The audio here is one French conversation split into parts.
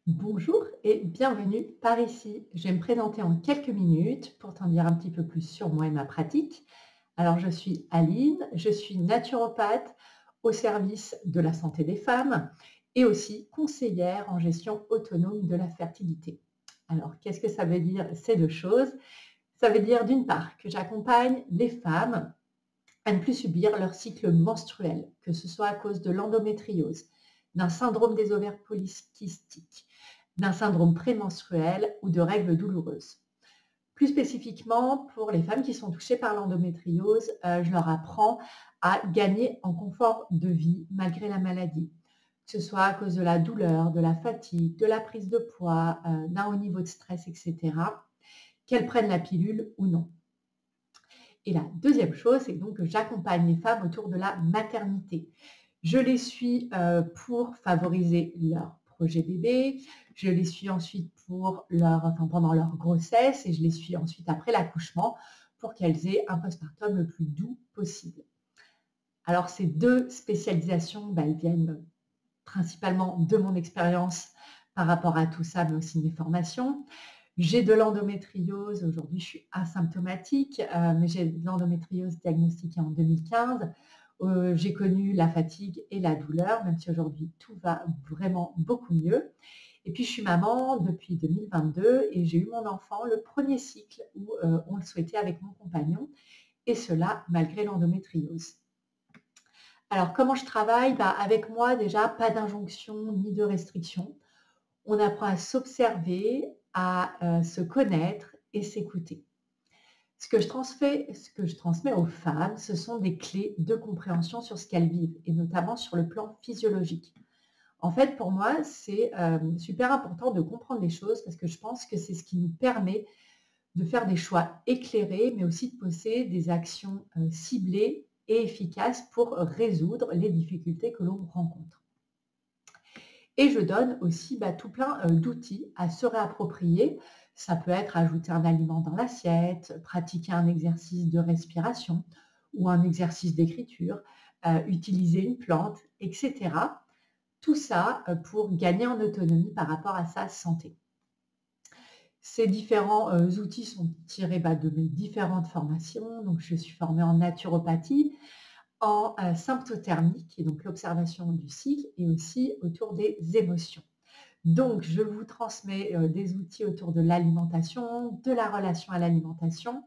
Bonjour et bienvenue par ici. Je vais me présenter en quelques minutes pour t'en dire un petit peu plus sur moi et ma pratique. Alors, je suis Aline, je suis naturopathe au service de la santé des femmes et aussi conseillère en gestion autonome de la fertilité. Alors, qu'est-ce que ça veut dire ces deux choses? Ça veut dire d'une part que j'accompagne les femmes à ne plus subir leur cycle menstruel, que ce soit à cause de l'endométriose, d'un syndrome des ovaires polykystiques, d'un syndrome prémenstruel ou de règles douloureuses. Plus spécifiquement, pour les femmes qui sont touchées par l'endométriose, je leur apprends à gagner en confort de vie malgré la maladie, que ce soit à cause de la douleur, de la fatigue, de la prise de poids, d'un haut niveau de stress, etc., qu'elles prennent la pilule ou non. Et la deuxième chose, c'est donc que j'accompagne les femmes autour de la maternité. Je les suis pour favoriser leur projet bébé, je les suis ensuite pendant leur grossesse et je les suis ensuite après l'accouchement pour qu'elles aient un postpartum le plus doux possible. Alors ces deux spécialisations, elles viennent principalement de mon expérience par rapport à tout ça, mais aussi de mes formations. J'ai de l'endométriose, aujourd'hui je suis asymptomatique, mais j'ai de l'endométriose diagnostiquée en 2015. J'ai connu la fatigue et la douleur, même si aujourd'hui tout va vraiment beaucoup mieux. Et puis je suis maman depuis 2022 et j'ai eu mon enfant le premier cycle où on le souhaitait avec mon compagnon, et cela malgré l'endométriose. Alors comment je travaille? Avec moi déjà, pas d'injonction ni de restriction. On apprend à s'observer, à se connaître et s'écouter. Ce que je transmets aux femmes, ce sont des clés de compréhension sur ce qu'elles vivent et notamment sur le plan physiologique. En fait, pour moi, c'est super important de comprendre les choses parce que je pense que c'est ce qui nous permet de faire des choix éclairés, mais aussi de poser des actions ciblées et efficaces pour résoudre les difficultés que l'on rencontre. Et je donne aussi tout plein d'outils à se réapproprier. Ça peut être ajouter un aliment dans l'assiette, pratiquer un exercice de respiration ou un exercice d'écriture, utiliser une plante, etc. Tout ça pour gagner en autonomie par rapport à sa santé. Ces différents outils sont tirés de mes différentes formations. Donc, je suis formée en naturopathie, en symptothermie, qui est donc l'observation du cycle, et aussi autour des émotions. Donc, je vous transmets des outils autour de l'alimentation, de la relation à l'alimentation,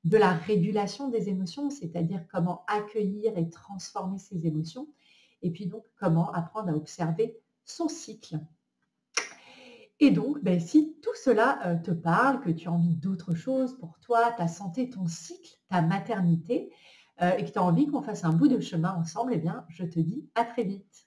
de la régulation des émotions, c'est-à-dire comment accueillir et transformer ses émotions, et puis donc comment apprendre à observer son cycle. Et donc, si tout cela te parle, que tu as envie d'autre chose pour toi, ta santé, ton cycle, ta maternité, et que tu as envie qu'on fasse un bout de chemin ensemble, eh bien, je te dis à très vite.